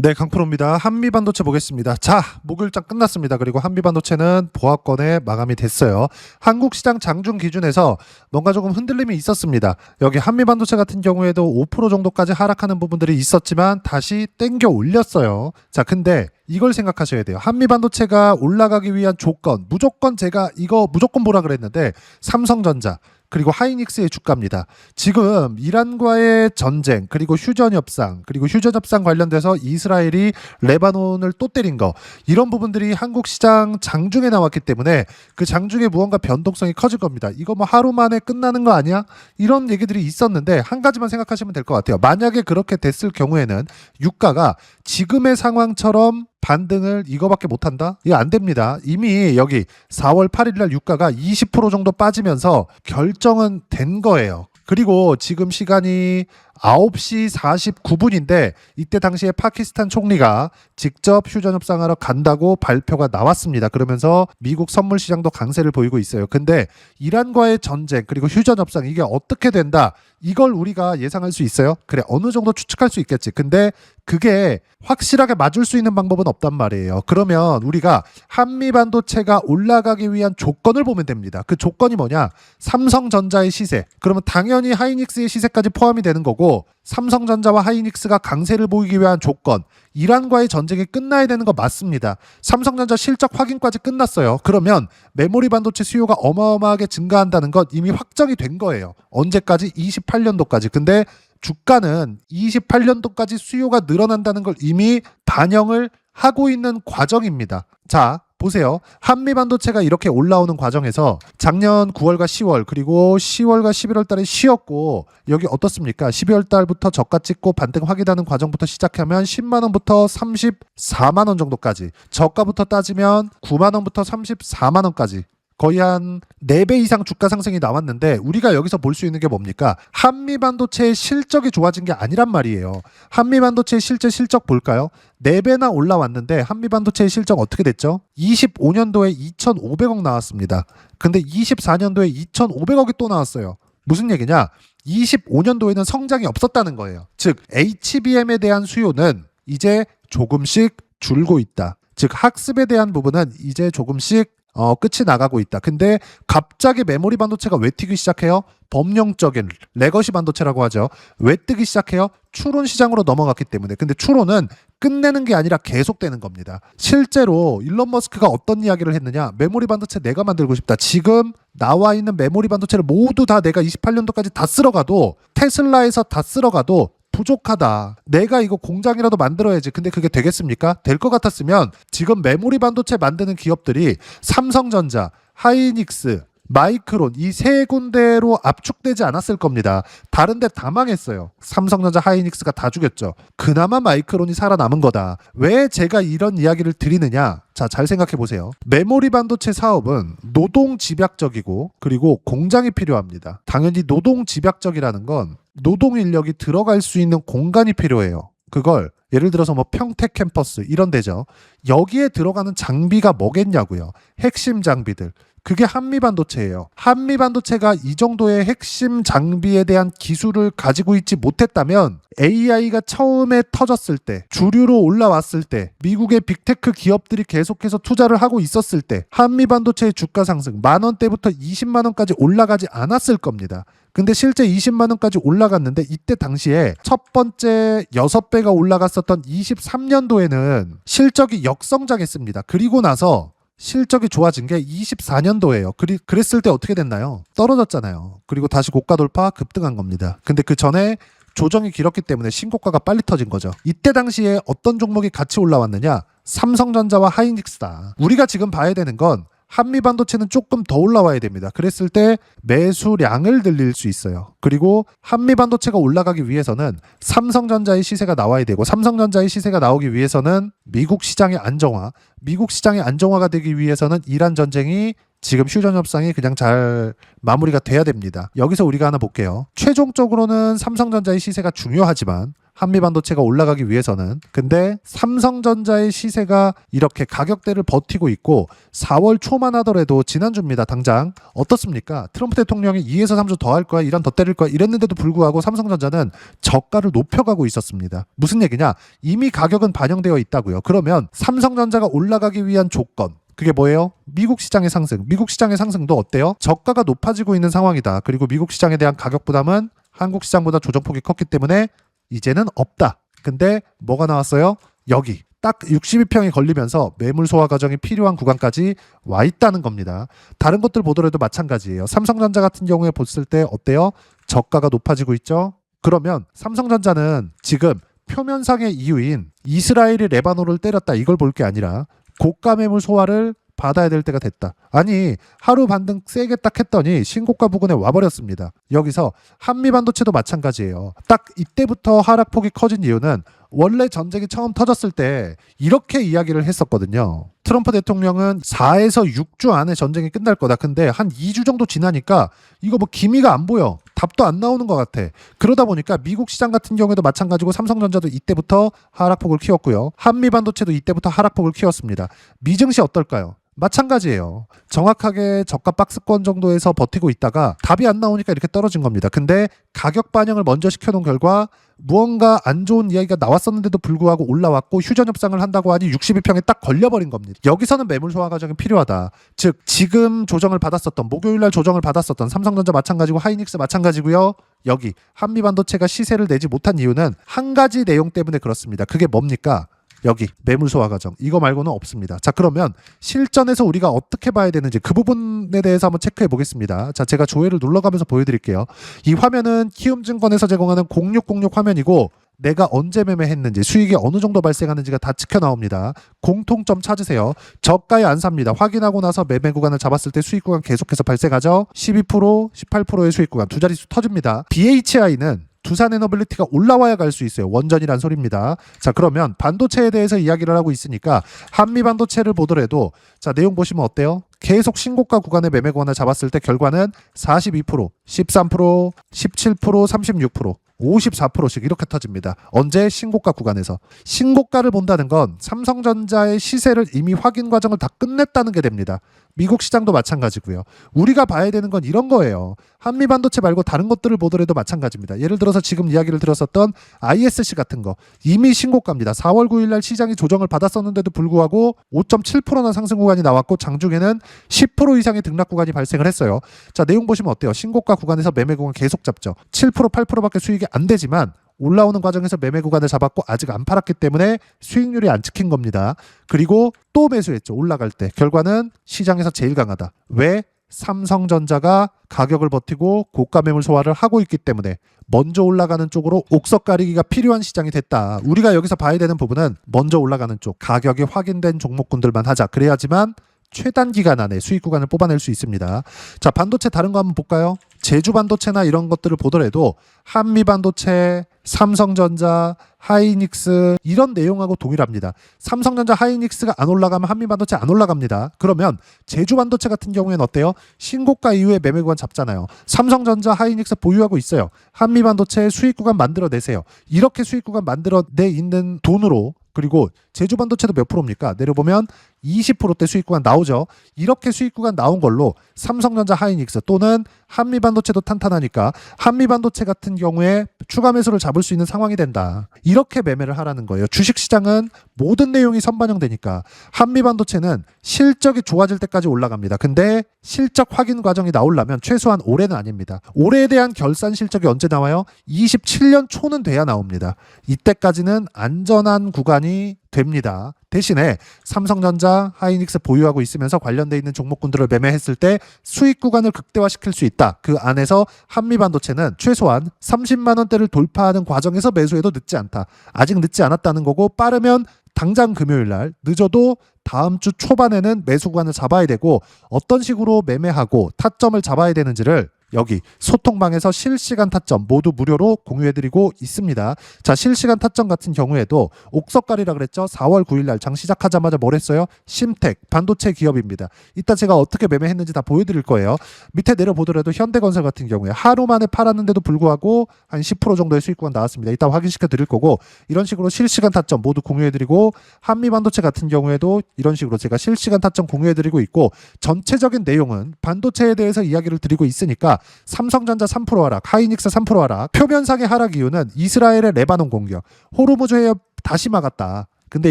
네, 강프로입니다. 한미반도체 보겠습니다. 자, 목요일장 끝났습니다. 그리고 한미반도체는 보합권에 마감이 됐어요. 한국 시장 장중 기준에서 뭔가 조금 흔들림이 있었습니다. 여기 한미반도체 같은 경우에도 5% 정도까지 하락하는 부분들이 있었지만 다시 땡겨 올렸어요. 자, 근데 이걸 생각하셔야 돼요. 한미반도체가 올라가기 위한 조건, 무조건 제가 이거 무조건 보라 그랬는데 삼성전자 그리고 하이닉스의 주가입니다. 지금 이란과의 전쟁, 그리고 휴전 협상, 그리고 휴전 협상 관련돼서 이스라엘이 레바논을 또 때린 거, 이런 부분들이 한국 시장 장중에 나왔기 때문에 그 장중에 무언가 변동성이 커질 겁니다. 이거 뭐 하루 만에 끝나는 거 아니야? 이런 얘기들이 있었는데 한 가지만 생각하시면 될 것 같아요. 만약에 그렇게 됐을 경우에는 유가가 지금의 상황처럼 반등을 이거밖에 못한다? 이거 안 됩니다. 이미 여기 4월 8일 날 유가가 20% 정도 빠지면서 결정은 된 거예요. 그리고 지금 시간이 9시 49분인데 이때 당시에 파키스탄 총리가 직접 휴전 협상하러 간다고 발표가 나왔습니다. 그러면서 미국 선물 시장도 강세를 보이고 있어요. 근데 이란과의 전쟁 그리고 휴전 협상 이게 어떻게 된다? 이걸 우리가 예상할 수 있어요? 그래, 어느 정도 추측할 수 있겠지. 근데 그게 확실하게 맞을 수 있는 방법은 없단 말이에요. 그러면 우리가 한미반도체가 올라가기 위한 조건을 보면 됩니다. 그 조건이 뭐냐? 삼성전자의 시세. 그러면 당연히 하이닉스의 시세까지 포함이 되는 거고, 삼성전자와 하이닉스가 강세를 보이기 위한 조건, 이란과의 전쟁이 끝나야 되는 거 맞습니다. 삼성전자 실적 확인까지 끝났어요. 그러면 메모리 반도체 수요가 어마어마하게 증가한다는 것 이미 확정이 된 거예요. 언제까지? 28년도까지. 근데 주가는 28년도까지 수요가 늘어난다는 걸 이미 반영을 하고 있는 과정입니다. 자, 보세요. 한미반도체가 이렇게 올라오는 과정에서 작년 9월과 10월 그리고 10월과 11월 달에 쉬었고, 여기 어떻습니까? 12월 달부터 저가 찍고 반등 확인하는 과정부터 시작하면 10만 원부터 34만 원 정도까지, 저가부터 따지면 9만 원부터 34만 원까지 거의 한 4배 이상 주가 상승이 나왔는데, 우리가 여기서 볼 수 있는 게 뭡니까? 한미반도체의 실적이 좋아진 게 아니란 말이에요. 한미반도체의 실제 실적 볼까요? 4배나 올라왔는데 한미반도체의 실적 어떻게 됐죠? 25년도에 2,500억 나왔습니다. 근데 24년도에 2,500억이 또 나왔어요. 무슨 얘기냐? 25년도에는 성장이 없었다는 거예요. 즉 HBM에 대한 수요는 이제 조금씩 줄고 있다. 즉 학습에 대한 부분은 이제 조금씩 끝이 나가고 있다. 근데 갑자기 메모리 반도체가 왜 튀기 시작해요? 범용적인 레거시 반도체라고 하죠. 왜 뜨기 시작해요? 추론 시장으로 넘어갔기 때문에. 근데 추론은 끝내는 게 아니라 계속되는 겁니다. 실제로 일론 머스크가 어떤 이야기를 했느냐? 메모리 반도체 내가 만들고 싶다. 지금 나와 있는 메모리 반도체를 모두 다 내가 28년도까지 다 쓸어가도, 테슬라에서 다 쓸어가도 부족하다. 내가 이거 공장이라도 만들어야지. 근데 그게 되겠습니까? 될 것 같았으면 지금 메모리 반도체 만드는 기업들이 삼성전자, 하이닉스, 마이크론 이 세 군데로 압축되지 않았을 겁니다. 다른 데 다 망했어요. 삼성전자, 하이닉스가 다 죽였죠. 그나마 마이크론이 살아남은 거다. 왜 제가 이런 이야기를 드리느냐? 자, 잘 생각해 보세요. 메모리 반도체 사업은 노동 집약적이고 그리고 공장이 필요합니다. 당연히 노동 집약적이라는 건 노동 인력이 들어갈 수 있는 공간이 필요해요. 그걸 예를 들어서 뭐 평택 캠퍼스 이런 데죠. 여기에 들어가는 장비가 뭐겠냐고요. 핵심 장비들. 그게 한미반도체예요. 한미반도체가 이 정도의 핵심 장비에 대한 기술을 가지고 있지 못했다면 AI가 처음에 터졌을 때, 주류로 올라왔을 때, 미국의 빅테크 기업들이 계속해서 투자를 하고 있었을 때 한미반도체의 주가 상승 10,000원대부터 200,000원까지 올라가지 않았을 겁니다. 근데 실제 200,000원까지 올라갔는데 이때 당시에 첫 번째 6배가 올라갔었던 23년도에는 실적이 역성장했습니다. 그리고 나서 실적이 좋아진 게 24년도예요. 그랬을 때 어떻게 됐나요? 떨어졌잖아요. 그리고 다시 고가 돌파 급등한 겁니다. 근데 그 전에 조정이 길었기 때문에 신고가가 빨리 터진 거죠. 이때 당시에 어떤 종목이 같이 올라왔느냐? 삼성전자와 하이닉스다. 우리가 지금 봐야 되는 건 한미반도체는 조금 더 올라와야 됩니다. 그랬을 때 매수량을 늘릴 수 있어요. 그리고 한미반도체가 올라가기 위해서는 삼성전자의 시세가 나와야 되고, 삼성전자의 시세가 나오기 위해서는 미국 시장의 안정화가 되기 위해서는 이란 전쟁이, 지금 휴전 협상이 그냥 잘 마무리가 돼야 됩니다. 여기서 우리가 하나 볼게요. 최종적으로는 삼성전자의 시세가 중요하지만 한미반도체가 올라가기 위해서는. 근데 삼성전자의 시세가 이렇게 가격대를 버티고 있고 4월 초만 하더라도 지난주입니다. 당장 어떻습니까? 트럼프 대통령이 2에서 3주 더 할 거야, 이란 더 때릴 거야 이랬는데도 불구하고 삼성전자는 저가를 높여가고 있었습니다. 무슨 얘기냐? 이미 가격은 반영되어 있다고요. 그러면 삼성전자가 올라가기 위한 조건, 그게 뭐예요? 미국 시장의 상승. 미국 시장의 상승도 어때요? 저가가 높아지고 있는 상황이다. 그리고 미국 시장에 대한 가격 부담은 한국 시장보다 조정폭이 컸기 때문에 이제는 없다. 근데 뭐가 나왔어요? 여기 딱 62평이 걸리면서 매물 소화 과정이 필요한 구간까지 와 있다는 겁니다. 다른 것들 보더라도 마찬가지예요. 삼성전자 같은 경우에 봤을 때 어때요? 저가가 높아지고 있죠? 그러면 삼성전자는 지금 표면상의 이유인 이스라엘이 레바논을 때렸다, 이걸 볼 게 아니라 고가 매물 소화를 받아야 될 때가 됐다. 아니, 하루 반등 세게 딱 했더니 신고가 부근에 와버렸습니다. 여기서 한미반도체도 마찬가지예요. 딱 이때부터 하락폭이 커진 이유는 원래 전쟁이 처음 터졌을 때 이렇게 이야기를 했었거든요. 트럼프 대통령은 4에서 6주 안에 전쟁이 끝날 거다. 근데 한 2주 정도 지나니까 이거 뭐 기미가 안 보여. 답도 안 나오는 것 같아. 그러다 보니까 미국 시장 같은 경우에도 마찬가지고 삼성전자도 이때부터 하락폭을 키웠고요. 한미반도체도 이때부터 하락폭을 키웠습니다. 미증시 어떨까요? 마찬가지예요. 정확하게 저가 박스권 정도에서 버티고 있다가 답이 안 나오니까 이렇게 떨어진 겁니다. 근데 가격 반영을 먼저 시켜놓은 결과 무언가 안 좋은 이야기가 나왔었는데도 불구하고 올라왔고 휴전 협상을 한다고 하니 62평에 딱 걸려버린 겁니다. 여기서는 매물 소화 과정이 필요하다. 즉 지금 조정을 받았었던, 목요일날 조정을 받았었던 삼성전자 마찬가지고 하이닉스 마찬가지고요. 여기 한미반도체가 시세를 내지 못한 이유는 한 가지 내용 때문에 그렇습니다. 그게 뭡니까? 여기 매물 소화 과정, 이거 말고는 없습니다. 자, 그러면 실전에서 우리가 어떻게 봐야 되는지 그 부분에 대해서 한번 체크해 보겠습니다. 자, 제가 조회를 눌러가면서 보여드릴게요. 이 화면은 키움증권에서 제공하는 0606 화면이고 내가 언제 매매했는지, 수익이 어느 정도 발생하는지가 다 찍혀 나옵니다. 공통점 찾으세요. 저가에 안 삽니다. 확인하고 나서 매매 구간을 잡았을 때 수익 구간 계속해서 발생하죠. 12%, 18%의 수익 구간 두 자릿수 터집니다. BHI는 두산에너빌리티가 올라와야 갈 수 있어요. 원전이란 소리입니다. 자, 그러면 반도체에 대해서 이야기를 하고 있으니까 한미반도체를 보더라도 자, 내용 보시면 어때요? 계속 신고가 구간의 매매 구간을 잡았을 때 결과는 42%, 13%, 17%, 36%, 54%씩 이렇게 터집니다. 언제? 신고가 구간에서. 신고가를 본다는 건 삼성전자의 시세를 이미 확인 과정을 다 끝냈다는 게 됩니다. 미국 시장도 마찬가지고요. 우리가 봐야 되는 건 이런 거예요. 한미반도체 말고 다른 것들을 보더라도 마찬가지입니다. 예를 들어서 지금 이야기를 들었었던 ISC 같은 거 이미 신고가입니다. 4월 9일 날 시장이 조정을 받았었는데도 불구하고 5.7%나 상승 구간이 나왔고 장중에는 10% 이상의 등락 구간이 발생을 했어요. 자, 내용 보시면 어때요? 신고가 구간에서 매매 구간 계속 잡죠. 7%, 8%밖에 수익이 안 되지만 올라오는 과정에서 매매 구간을 잡았고 아직 안 팔았기 때문에 수익률이 안 찍힌 겁니다. 그리고 또 매수했죠. 올라갈 때. 결과는 시장에서 제일 강하다. 왜? 삼성전자가 가격을 버티고 고가 매물 소화를 하고 있기 때문에 먼저 올라가는 쪽으로 옥석 가리기가 필요한 시장이 됐다. 우리가 여기서 봐야 되는 부분은 먼저 올라가는 쪽, 가격이 확인된 종목군들만 하자. 그래야지만 최단 기간 안에 수익 구간을 뽑아낼 수 있습니다. 자, 반도체 다른 거 한번 볼까요? 제주 반도체나 이런 것들을 보더라도 한미 반도체, 삼성전자, 하이닉스 이런 내용하고 동일합니다. 삼성전자, 하이닉스가 안 올라가면 한미 반도체 안 올라갑니다. 그러면 제주 반도체 같은 경우에는 어때요? 신고가 이후에 매매 구간 잡잖아요. 삼성전자, 하이닉스 보유하고 있어요. 한미 반도체 수익 구간 만들어내세요. 이렇게 수익 구간 만들어내 있는 돈으로, 그리고 제주 반도체도 몇 프로입니까? 내려보면 20%대 수익 구간 나오죠. 이렇게 수익 구간 나온 걸로 삼성전자, 하이닉스 또는 한미반도체도 탄탄하니까 한미반도체 같은 경우에 추가 매수를 잡을 수 있는 상황이 된다. 이렇게 매매를 하라는 거예요. 주식시장은 모든 내용이 선반영되니까 한미반도체는 실적이 좋아질 때까지 올라갑니다. 근데 실적 확인 과정이 나오려면 최소한 올해는 아닙니다. 올해에 대한 결산 실적이 언제 나와요? 27년 초는 돼야 나옵니다. 이때까지는 안전한 구간이 됩니다. 대신에 삼성전자, 하이닉스 보유하고 있으면서 관련돼 있는 종목군들을 매매했을 때 수익 구간을 극대화시킬 수 있다. 그 안에서 한미반도체는 최소한 30만 원대를 돌파하는 과정에서 매수해도 늦지 않다. 아직 늦지 않았다는 거고, 빠르면 당장 금요일 날, 늦어도 다음 주 초반에는 매수 구간을 잡아야 되고 어떤 식으로 매매하고 타점을 잡아야 되는지를 여기 소통방에서 실시간 타점 모두 무료로 공유해드리고 있습니다. 자, 실시간 타점 같은 경우에도 옥석가리라 그랬죠. 4월 9일날 장 시작하자마자 뭘 했어요? 심텍 반도체 기업입니다. 이따 제가 어떻게 매매했는지 다 보여드릴 거예요. 밑에 내려보더라도 현대건설 같은 경우에 하루 만에 팔았는데도 불구하고 한 10% 정도의 수익구간 나왔습니다. 이따 확인시켜 드릴 거고, 이런 식으로 실시간 타점 모두 공유해드리고, 한미반도체 같은 경우에도 이런 식으로 제가 실시간 타점 공유해드리고 있고, 전체적인 내용은 반도체에 대해서 이야기를 드리고 있으니까 삼성전자 3% 하락, 하이닉스 3% 하락, 표면상의 하락 이유는 이스라엘의 레바논 공격, 호르무즈 해협 다시 막았다. 근데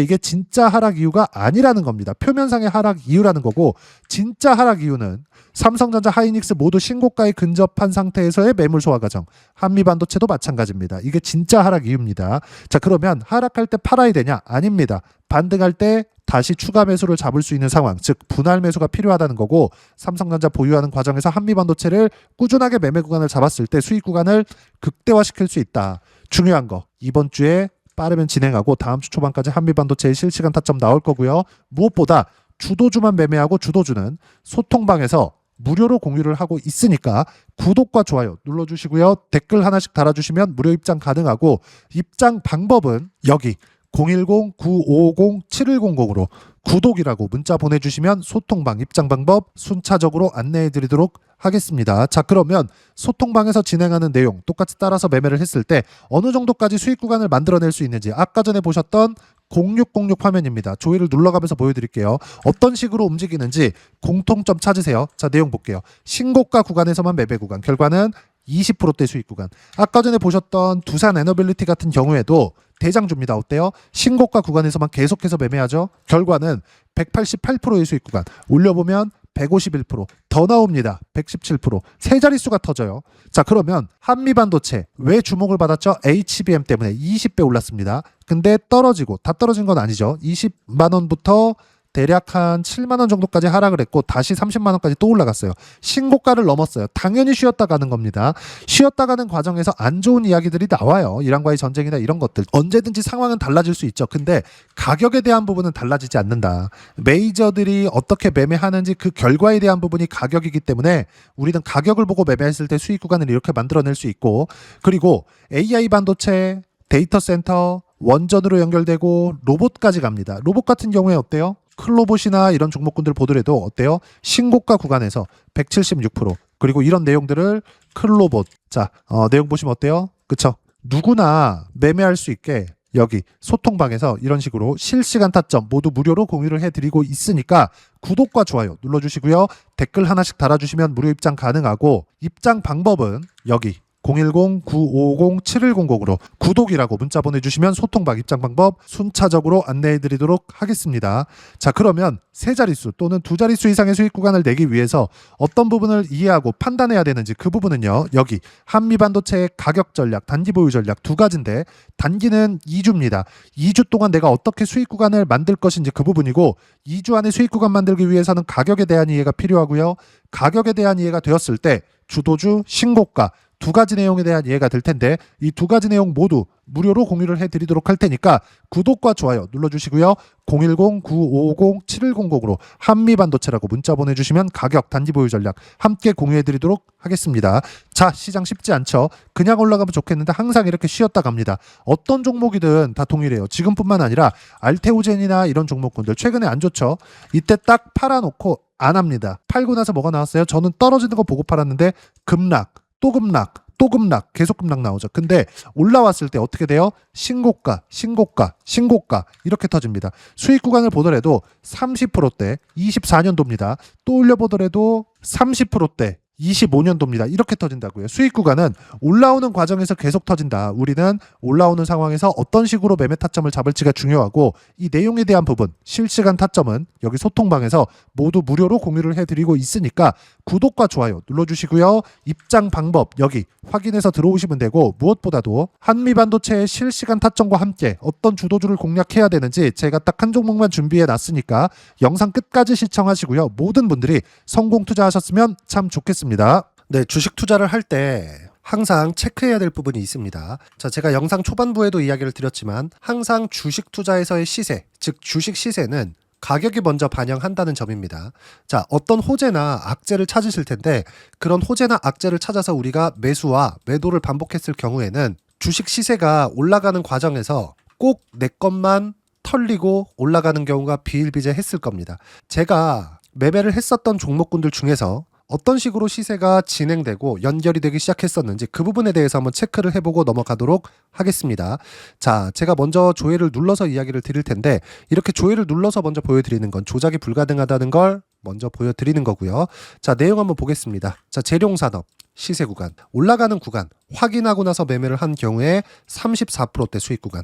이게 진짜 하락 이유가 아니라는 겁니다. 표면상의 하락 이유라는 거고, 진짜 하락 이유는 삼성전자, 하이닉스 모두 신고가에 근접한 상태에서의 매물 소화 과정, 한미반도체도 마찬가지입니다. 이게 진짜 하락 이유입니다. 자, 그러면 하락할 때 팔아야 되냐? 아닙니다. 반등할 때 다시 추가 매수를 잡을 수 있는 상황, 즉 분할 매수가 필요하다는 거고, 삼성전자 보유하는 과정에서 한미반도체를 꾸준하게 매매 구간을 잡았을 때 수익 구간을 극대화시킬 수 있다. 중요한 거, 이번 주에 빠르면 진행하고 다음 주 초반까지 한미반도체의 실시간 타점 나올 거고요. 무엇보다 주도주만 매매하고 주도주는 소통방에서 무료로 공유를 하고 있으니까 구독과 좋아요 눌러주시고요. 댓글 하나씩 달아주시면 무료 입장 가능하고, 입장 방법은 여기 010-9550-7100으로 구독이라고 문자 보내주시면 소통방 입장 방법 순차적으로 안내해드리도록 하겠습니다. 자, 그러면 소통방에서 진행하는 내용 똑같이 따라서 매매를 했을 때 어느 정도까지 수익 구간을 만들어낼 수 있는지 아까 전에 보셨던 0606 화면입니다. 조이를 눌러가면서 보여드릴게요. 어떤 식으로 움직이는지 공통점 찾으세요. 자, 내용 볼게요. 신고가 구간에서만 매매 구간, 결과는 20%대 수익 구간. 아까 전에 보셨던 두산 에너빌리티 같은 경우에도 대장주입니다. 어때요? 신고가 구간에서만 계속해서 매매하죠. 결과는 188%의 수익 구간. 올려보면 151%, 더 나옵니다. 117%, 세 자릿수가 터져요. 자, 그러면 한미반도체 왜 주목을 받았죠? HBM 때문에 20배 올랐습니다. 근데 떨어지고, 다 떨어진 건 아니죠. 20만 원부터 대략 한 7만 원 정도까지 하락을 했고 다시 30만 원까지 또 올라갔어요. 신고가를 넘었어요. 당연히 쉬었다 가는 겁니다. 쉬었다 가는 과정에서 안 좋은 이야기들이 나와요. 이란과의 전쟁이나 이런 것들. 언제든지 상황은 달라질 수 있죠. 근데 가격에 대한 부분은 달라지지 않는다. 메이저들이 어떻게 매매하는지 그 결과에 대한 부분이 가격이기 때문에 우리는 가격을 보고 매매했을 때 수익 구간을 이렇게 만들어낼 수 있고, 그리고 AI 반도체, 데이터 센터, 원전으로 연결되고 로봇까지 갑니다. 로봇 같은 경우에 어때요? 클로봇이나 이런 종목군들 보더라도 어때요? 신고가 구간에서 176%, 그리고 이런 내용들을 클로봇, 자, 내용 보시면 어때요? 그쵸? 누구나 매매할 수 있게 여기 소통방에서 이런 식으로 실시간 타점 모두 무료로 공유를 해드리고 있으니까 구독과 좋아요 눌러주시고요. 댓글 하나씩 달아주시면 무료 입장 가능하고, 입장 방법은 여기 010-9550-7100으로 구독이라고 문자 보내주시면 소통방 입장 방법 순차적으로 안내해드리도록 하겠습니다. 자, 그러면 세 자릿수 또는 두 자릿수 이상의 수익 구간을 내기 위해서 어떤 부분을 이해하고 판단해야 되는지, 그 부분은요, 여기 한미반도체의 가격 전략, 단기 보유 전략 두 가지인데, 단기는 2주입니다. 2주 동안 내가 어떻게 수익 구간을 만들 것인지 그 부분이고, 2주 안에 수익 구간 만들기 위해서는 가격에 대한 이해가 필요하고요. 가격에 대한 이해가 되었을 때 주도주, 신고가 두 가지 내용에 대한 이해가 될 텐데, 이 두 가지 내용 모두 무료로 공유를 해드리도록 할 테니까 구독과 좋아요 눌러주시고요. 010-9550-7100으로 한미반도체라고 문자 보내주시면 가격, 단기 보유 전략 함께 공유해드리도록 하겠습니다. 자, 시장 쉽지 않죠. 그냥 올라가면 좋겠는데 항상 이렇게 쉬었다 갑니다. 어떤 종목이든 다 동일해요. 지금뿐만 아니라 알테오젠이나 이런 종목군들 최근에 안 좋죠. 이때 딱 팔아놓고 안 합니다. 팔고 나서 뭐가 나왔어요? 저는 떨어지는 거 보고 팔았는데 급락, 또 급락, 또 급락, 계속 급락 나오죠. 근데 올라왔을 때 어떻게 돼요? 신고가, 신고가, 신고가 이렇게 터집니다. 수익 구간을 보더라도 30%대 24년도입니다. 또 올려보더라도 30%대 25년도입니다. 이렇게 터진다고요. 수익 구간은 올라오는 과정에서 계속 터진다. 우리는 올라오는 상황에서 어떤 식으로 매매 타점을 잡을지가 중요하고, 이 내용에 대한 부분, 실시간 타점은 여기 소통방에서 모두 무료로 공유를 해드리고 있으니까 구독과 좋아요 눌러주시고요. 입장 방법 여기 확인해서 들어오시면 되고, 무엇보다도 한미반도체의 실시간 타점과 함께 어떤 주도주를 공략해야 되는지 제가 딱 한 종목만 준비해 놨으니까 영상 끝까지 시청하시고요. 모든 분들이 성공 투자하셨으면 참 좋겠습니다. 네, 주식 투자를 할 때 항상 체크해야 될 부분이 있습니다. 자, 제가 영상 초반부에도 이야기를 드렸지만 항상 주식 투자에서의 시세, 즉 주식 시세는 가격이 먼저 반영한다는 점입니다. 자, 어떤 호재나 악재를 찾으실 텐데 그런 호재나 악재를 찾아서 우리가 매수와 매도를 반복했을 경우에는 주식 시세가 올라가는 과정에서 꼭 내 것만 털리고 올라가는 경우가 비일비재했을 겁니다. 제가 매매를 했었던 종목군들 중에서 어떤 식으로 시세가 진행되고 연결이 되기 시작했었는지 그 부분에 대해서 한번 체크를 해보고 넘어가도록 하겠습니다. 자, 제가 먼저 조회를 눌러서 이야기를 드릴 텐데 이렇게 조회를 눌러서 먼저 보여드리는 건 조작이 불가능하다는 걸 먼저 보여드리는 거고요. 자, 내용 한번 보겠습니다. 자, 재룡산업 시세 구간, 올라가는 구간 확인하고 나서 매매를 한 경우에 34%대 수익 구간.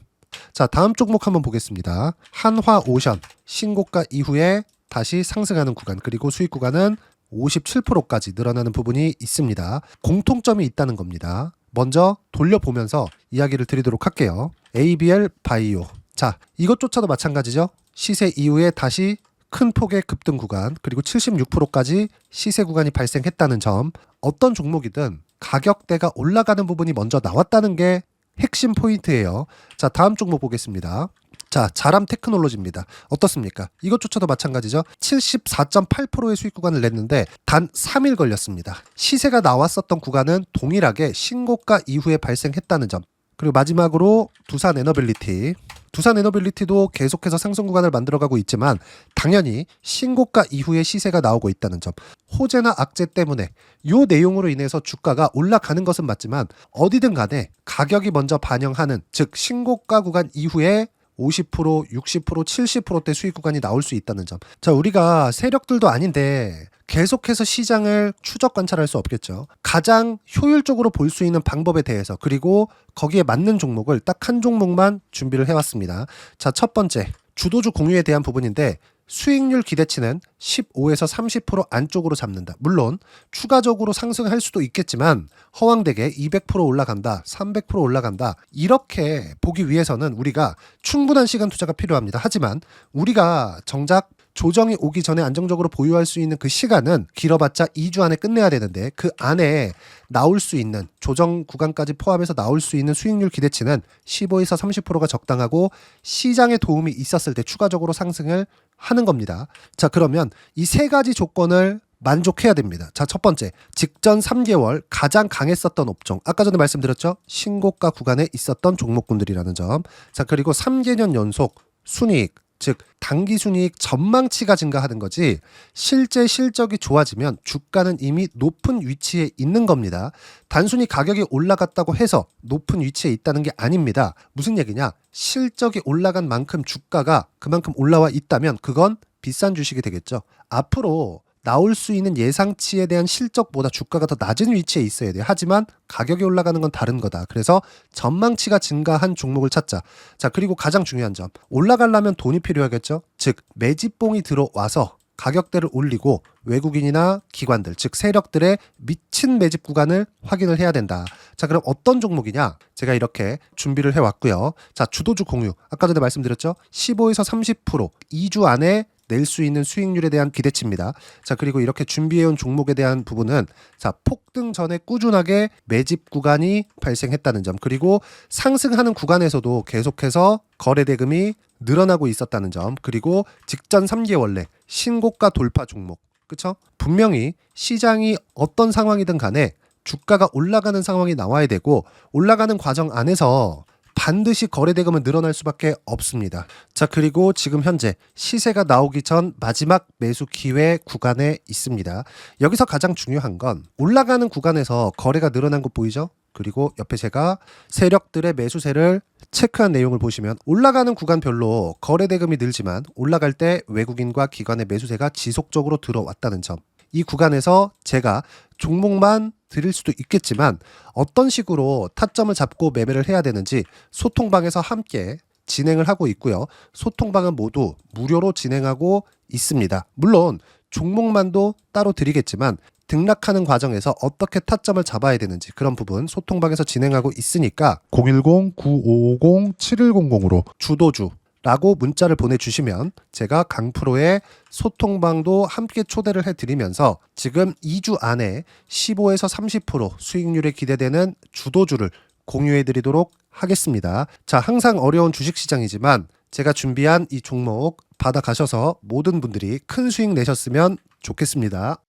자, 다음 종목 한번 보겠습니다. 한화오션 신고가 이후에 다시 상승하는 구간, 그리고 수익 구간은 57%까지 늘어나는 부분이 있습니다. 공통점이 있다는 겁니다. 먼저 돌려보면서 이야기를 드리도록 할게요. ABL 바이오. 자, 이것조차도 마찬가지죠. 시세 이후에 다시 큰 폭의 급등 구간, 그리고 76%까지 시세 구간이 발생했다는 점. 어떤 종목이든 가격대가 올라가는 부분이 먼저 나왔다는 게 핵심 포인트예요. 자, 다음 종목 보겠습니다. 자, 자람 테크놀로지입니다. 어떻습니까? 이것조차도 마찬가지죠. 74.8%의 수익 구간을 냈는데 단 3일 걸렸습니다. 시세가 나왔었던 구간은 동일하게 신고가 이후에 발생했다는 점. 그리고 마지막으로 두산 에너빌리티. 두산 에너빌리티도 계속해서 상승 구간을 만들어가고 있지만 당연히 신고가 이후에 시세가 나오고 있다는 점. 호재나 악재 때문에 이 내용으로 인해서 주가가 올라가는 것은 맞지만 어디든 간에 가격이 먼저 반영하는, 즉 신고가 구간 이후에 50%, 60%, 70%대 수익 구간이 나올 수 있다는 점. 자, 우리가 세력들도 아닌데 계속해서 시장을 추적 관찰할 수 없겠죠. 가장 효율적으로 볼 수 있는 방법에 대해서, 그리고 거기에 맞는 종목을 딱 한 종목만 준비를 해왔습니다. 자, 첫 번째 주도주 공유에 대한 부분인데 수익률 기대치는 15에서 30% 안쪽으로 잡는다. 물론 추가적으로 상승할 수도 있겠지만 허황되게 200% 올라간다, 300% 올라간다, 이렇게 보기 위해서는 우리가 충분한 시간 투자가 필요합니다. 하지만 우리가 정작 조정이 오기 전에 안정적으로 보유할 수 있는 그 시간은 길어봤자 2주 안에 끝내야 되는데 그 안에 나올 수 있는, 조정 구간까지 포함해서 나올 수 있는 수익률 기대치는 15에서 30%가 적당하고 시장에 도움이 있었을 때 추가적으로 상승을 하는 겁니다. 자, 그러면 이 세 가지 조건을 만족해야 됩니다. 자, 첫 번째, 직전 3개월 가장 강했었던 업종. 아까 전에 말씀드렸죠? 신고가 구간에 있었던 종목군들이라는 점. 자, 그리고 3개년 연속 순이익, 즉 단기 순이익 전망치가 증가하는 거지 실제 실적이 좋아지면 주가는 이미 높은 위치에 있는 겁니다. 단순히 가격이 올라갔다고 해서 높은 위치에 있다는 게 아닙니다. 무슨 얘기냐? 실적이 올라간 만큼 주가가 그만큼 올라와 있다면 그건 비싼 주식이 되겠죠. 앞으로 나올 수 있는 예상치에 대한 실적보다 주가가 더 낮은 위치에 있어야 돼요. 하지만 가격이 올라가는 건 다른 거다. 그래서 전망치가 증가한 종목을 찾자. 자, 그리고 가장 중요한 점. 올라가려면 돈이 필요하겠죠. 즉 매집봉이 들어와서 가격대를 올리고 외국인이나 기관들, 즉 세력들의 미친 매집 구간을 확인을 해야 된다. 자, 그럼 어떤 종목이냐? 제가 이렇게 준비를 해왔고요. 자, 주도주 공유. 아까 전에 말씀드렸죠. 15에서 30% 2주 안에 낼 수 있는 수익률에 대한 기대치입니다. 자, 그리고 이렇게 준비해온 종목에 대한 부분은 자, 폭등 전에 꾸준하게 매집 구간이 발생했다는 점, 그리고 상승하는 구간에서도 계속해서 거래 대금이 늘어나고 있었다는 점, 그리고 직전 3개월 내 신고가 돌파 종목. 그쵸? 분명히 시장이 어떤 상황이든 간에 주가가 올라가는 상황이 나와야 되고 올라가는 과정 안에서 반드시 거래대금은 늘어날 수밖에 없습니다. 자, 그리고 지금 현재 시세가 나오기 전 마지막 매수 기회 구간에 있습니다. 여기서 가장 중요한 건 올라가는 구간에서 거래가 늘어난 거 보이죠? 그리고 옆에 제가 세력들의 매수세를 체크한 내용을 보시면 올라가는 구간별로 거래대금이 늘지만 올라갈 때 외국인과 기관의 매수세가 지속적으로 들어왔다는 점. 이 구간에서 제가 종목만 드릴 수도 있겠지만 어떤 식으로 타점을 잡고 매매를 해야 되는지 소통방에서 함께 진행을 하고 있고요. 소통방은 모두 무료로 진행하고 있습니다. 물론 종목만도 따로 드리겠지만 등락하는 과정에서 어떻게 타점을 잡아야 되는지 그런 부분 소통방에서 진행하고 있으니까 010-9550-7100으로 주도주 라고 문자를 보내주시면 제가 강프로의 소통방도 함께 초대를 해드리면서 지금 2주 안에 15에서 30% 수익률에 기대되는 주도주를 공유해드리도록 하겠습니다. 자, 항상 어려운 주식시장이지만 제가 준비한 이 종목 받아가셔서 모든 분들이 큰 수익 내셨으면 좋겠습니다.